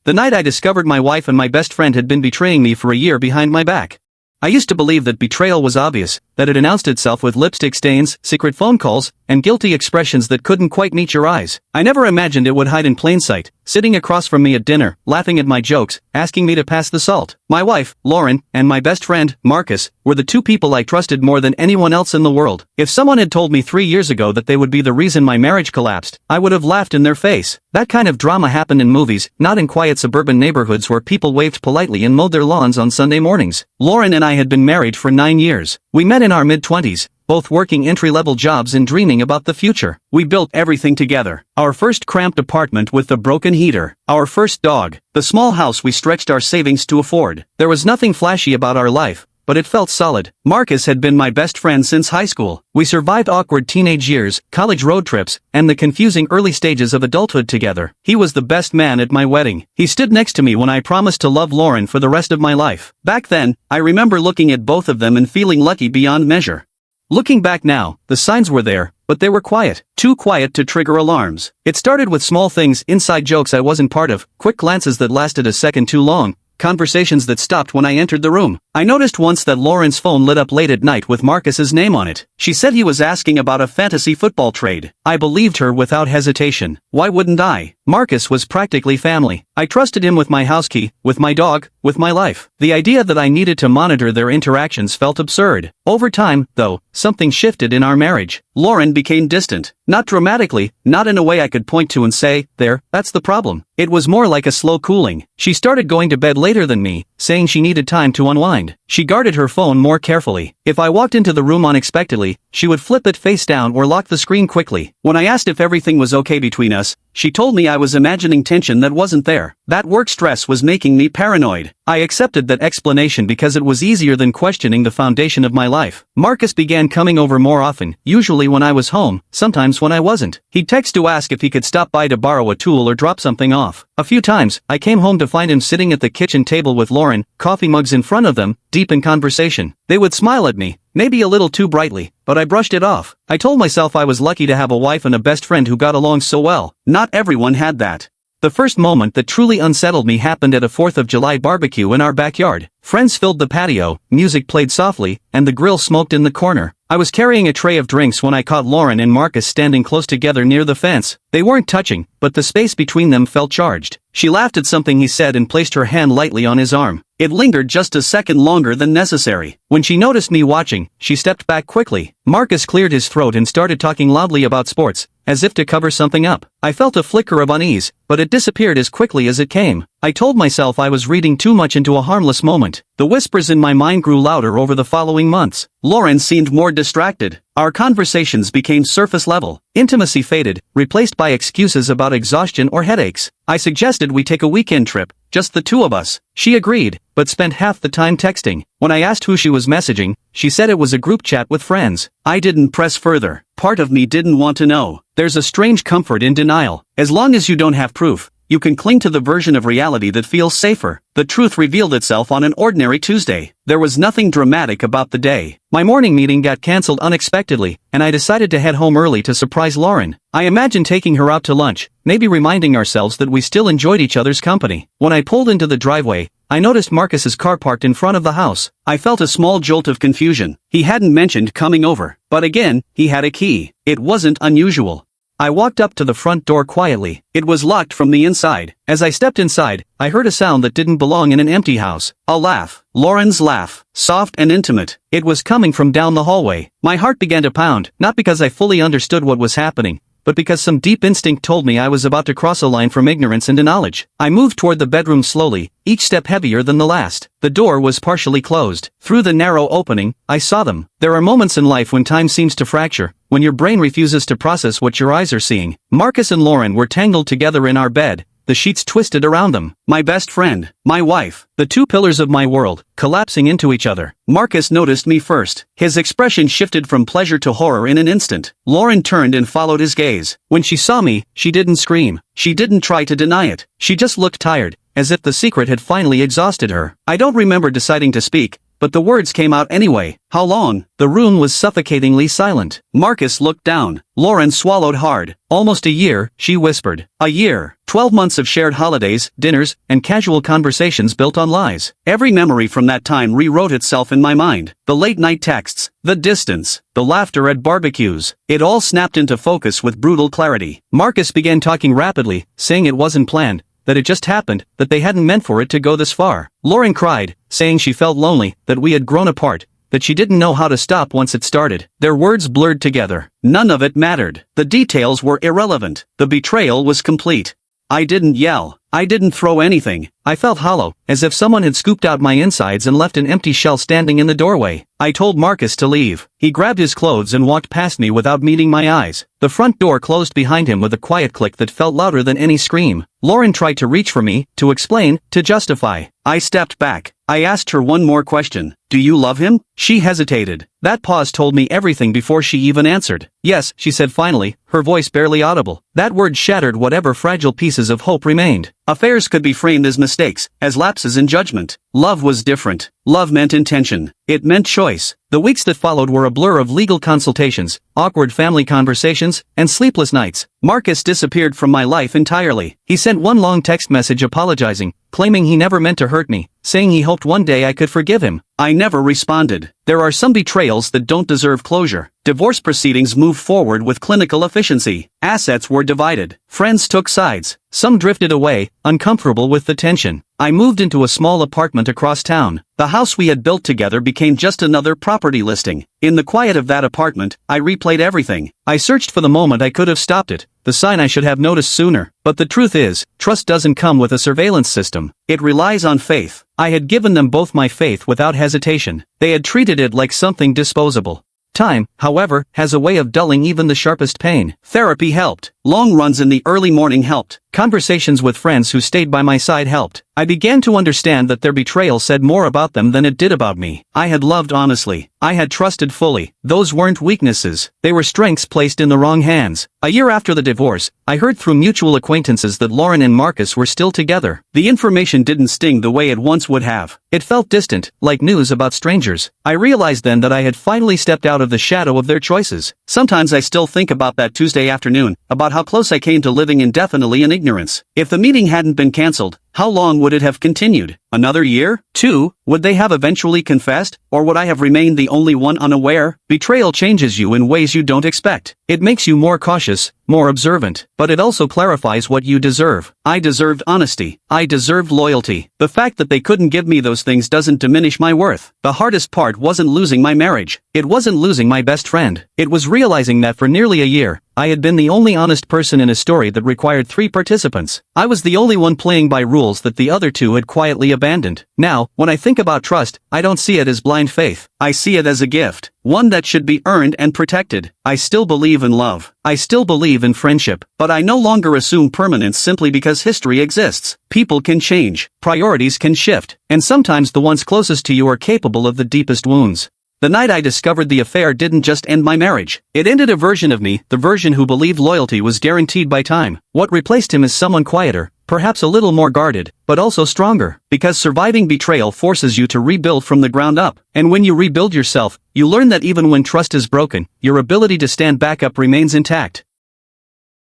The night I discovered my wife and my best friend had been betraying me for a year behind my back. I used to believe that betrayal was obvious, that it announced itself with lipstick stains, secret phone calls, and guilty expressions that couldn't quite meet your eyes. I never imagined it would hide in plain sight, sitting across from me at dinner, laughing at my jokes, asking me to pass the salt. My wife, Lauren, and my best friend, Marcus, were the two people I trusted more than anyone else in the world. If someone had told me 3 years ago that they would be the reason my marriage collapsed, I would have laughed in their face. That kind of drama happened in movies, not in quiet suburban neighborhoods where people waved politely and mowed their lawns on Sunday mornings. Lauren and I had been married for 9 years. We met in our mid-20s, both working entry-level jobs and dreaming about the future. We built everything together. Our first cramped apartment with the broken heater. Our first dog. The small house we stretched our savings to afford. There was nothing flashy about our life, but it felt solid. Marcus had been my best friend since high school. We survived awkward teenage years, college road trips, and the confusing early stages of adulthood together. He was the best man at my wedding. He stood next to me when I promised to love Lauren for the rest of my life. Back then, I remember looking at both of them and feeling lucky beyond measure. Looking back now, the signs were there, but they were quiet. Too quiet to trigger alarms. It started with small things, inside jokes I wasn't part of, quick glances that lasted a second too long, conversations that stopped when I entered the room. I noticed once that Lauren's phone lit up late at night with Marcus's name on it. She said he was asking about a fantasy football trade. I believed her without hesitation. Why wouldn't I? Marcus was practically family. I trusted him with my house key, with my dog, with my life. The idea that I needed to monitor their interactions felt absurd. Over time, though, something shifted in our marriage. Lauren became distant. Not dramatically, not in a way I could point to and say, there, that's the problem. It was more like a slow cooling. She started going to bed later than me, saying she needed time to unwind. She guarded her phone more carefully. If I walked into the room unexpectedly, she would flip it face down or lock the screen quickly. When I asked if everything was okay between us, she told me I was imagining tension that wasn't there. That work stress was making me paranoid. I accepted that explanation because it was easier than questioning the foundation of my life. Marcus began coming over more often, usually when I was home, sometimes when I wasn't. He'd text to ask if he could stop by to borrow a tool or drop something off. A few times, I came home to find him sitting at the kitchen table with Lauren, coffee mugs in front of them, deep in conversation. They would smile at me, maybe a little too brightly, but I brushed it off. I told myself I was lucky to have a wife and a best friend who got along so well. Not everyone had that. The first moment that truly unsettled me happened at a 4th of July barbecue in our backyard. Friends filled the patio, music played softly, and the grill smoked in the corner. I was carrying a tray of drinks when I caught Lauren and Marcus standing close together near the fence. They weren't touching, but the space between them felt charged. She laughed at something he said and placed her hand lightly on his arm. It lingered just a second longer than necessary. When she noticed me watching, she stepped back quickly. Marcus cleared his throat and started talking loudly about sports, as if to cover something up. I felt a flicker of unease, but it disappeared as quickly as it came. I told myself I was reading too much into a harmless moment. The whispers in my mind grew louder over the following months. Lauren seemed more distracted. Our conversations became surface level. Intimacy faded, replaced by excuses about exhaustion or headaches. I suggested we take a weekend trip, just the two of us. She agreed, but spent half the time texting. When I asked who she was messaging, she said it was a group chat with friends. I didn't press further. Part of me didn't want to know. There's a strange comfort in denial. As long as you don't have proof, you can cling to the version of reality that feels safer. The truth revealed itself on an ordinary Tuesday. There was nothing dramatic about the day. My morning meeting got cancelled unexpectedly, and I decided to head home early to surprise Lauren. I imagined taking her out to lunch, maybe reminding ourselves that we still enjoyed each other's company. When I pulled into the driveway, I noticed Marcus's car parked in front of the house. I felt a small jolt of confusion. He hadn't mentioned coming over, but again, he had a key. It wasn't unusual. I walked up to the front door quietly. It was locked from the inside. As I stepped inside, I heard a sound that didn't belong in an empty house. A laugh. Lauren's laugh. Soft and intimate. It was coming from down the hallway. My heart began to pound, not because I fully understood what was happening, but because some deep instinct told me I was about to cross a line from ignorance into knowledge. I moved toward the bedroom slowly, each step heavier than the last. The door was partially closed. Through the narrow opening, I saw them. There are moments in life when time seems to fracture, when your brain refuses to process what your eyes are seeing. Marcus and Lauren were tangled together in our bed, the sheets twisted around them. My best friend, my wife, the two pillars of my world, collapsing into each other. Marcus noticed me first. His expression shifted from pleasure to horror in an instant. Lauren turned and followed his gaze. When she saw me, she didn't scream. She didn't try to deny it. She just looked tired, as if the secret had finally exhausted her. I don't remember deciding to speak, but the words came out anyway. How long? The room was suffocatingly silent. Marcus looked down. Lauren swallowed hard. Almost a year, she whispered. A year. 12 months of shared holidays, dinners, and casual conversations built on lies. Every memory from that time rewrote itself in my mind. The late-night texts, the distance, the laughter at barbecues. It all snapped into focus with brutal clarity. Marcus began talking rapidly, saying it wasn't planned, that it just happened, that they hadn't meant for it to go this far. Lauren cried, saying she felt lonely, that we had grown apart, that she didn't know how to stop once it started. Their words blurred together. None of it mattered. The details were irrelevant. The betrayal was complete. I didn't yell. I didn't throw anything. I felt hollow, as if someone had scooped out my insides and left an empty shell standing in the doorway. I told Marcus to leave. He grabbed his clothes and walked past me without meeting my eyes. The front door closed behind him with a quiet click that felt louder than any scream. Lauren tried to reach for me, to explain, to justify. I stepped back. I asked her one more question. Do you love him? She hesitated. That pause told me everything before she even answered. Yes, she said finally, her voice barely audible. That word shattered whatever fragile pieces of hope remained. Affairs could be framed as mistakes, as lapses in judgment. Love was different. Love meant intention. It meant choice. The weeks that followed were a blur of legal consultations, awkward family conversations, and sleepless nights. Marcus disappeared from my life entirely. He sent one long text message apologizing, claiming he never meant to hurt me, saying he hoped one day I could forgive him. I never responded. There are some betrayals that don't deserve closure. Divorce proceedings moved forward with clinical efficiency. Assets were divided. Friends took sides. Some drifted away, uncomfortable with the tension. I moved into a small apartment across town. The house we had built together became just another property listing. In the quiet of that apartment, I replayed everything. I searched for the moment I could have stopped it, the sign I should have noticed sooner. But the truth is, trust doesn't come with a surveillance system. It relies on faith. I had given them both my faith without hesitation. They had treated it like something disposable. Time, however, has a way of dulling even the sharpest pain. Therapy helped. Long runs in the early morning helped. Conversations with friends who stayed by my side helped. I began to understand that their betrayal said more about them than it did about me. I had loved honestly. I had trusted fully. Those weren't weaknesses. They were strengths placed in the wrong hands. A year after the divorce, I heard through mutual acquaintances that Lauren and Marcus were still together. The information didn't sting the way it once would have. It felt distant, like news about strangers. I realized then that I had finally stepped out of the shadow of their choices. Sometimes I still think about that Tuesday afternoon, about how close I came to living indefinitely in ignorance. If the meeting hadn't been cancelled, how long would it have continued? Another year? 2? Would they have eventually confessed? Or would I have remained the only one unaware? Betrayal changes you in ways you don't expect. It makes you more cautious, more observant, but it also clarifies what you deserve. I deserved honesty. I deserved loyalty. The fact that they couldn't give me those things doesn't diminish my worth. The hardest part wasn't losing my marriage. It wasn't losing my best friend. It was realizing that for nearly a year, I had been the only honest person in a story that required 3 participants. I was the only one playing by rules that the other 2 had quietly abandoned. Now, when I think about trust, I don't see it as blind faith. I see it as a gift. One that should be earned and protected. I still believe in love. I still believe in friendship. But I no longer assume permanence simply because history exists. People can change. Priorities can shift. And sometimes the ones closest to you are capable of the deepest wounds. The night I discovered the affair didn't just end my marriage. It ended a version of me, the version who believed loyalty was guaranteed by time. What replaced him is someone quieter, perhaps a little more guarded, but also stronger. Because surviving betrayal forces you to rebuild from the ground up. And when you rebuild yourself, you learn that even when trust is broken, your ability to stand back up remains intact.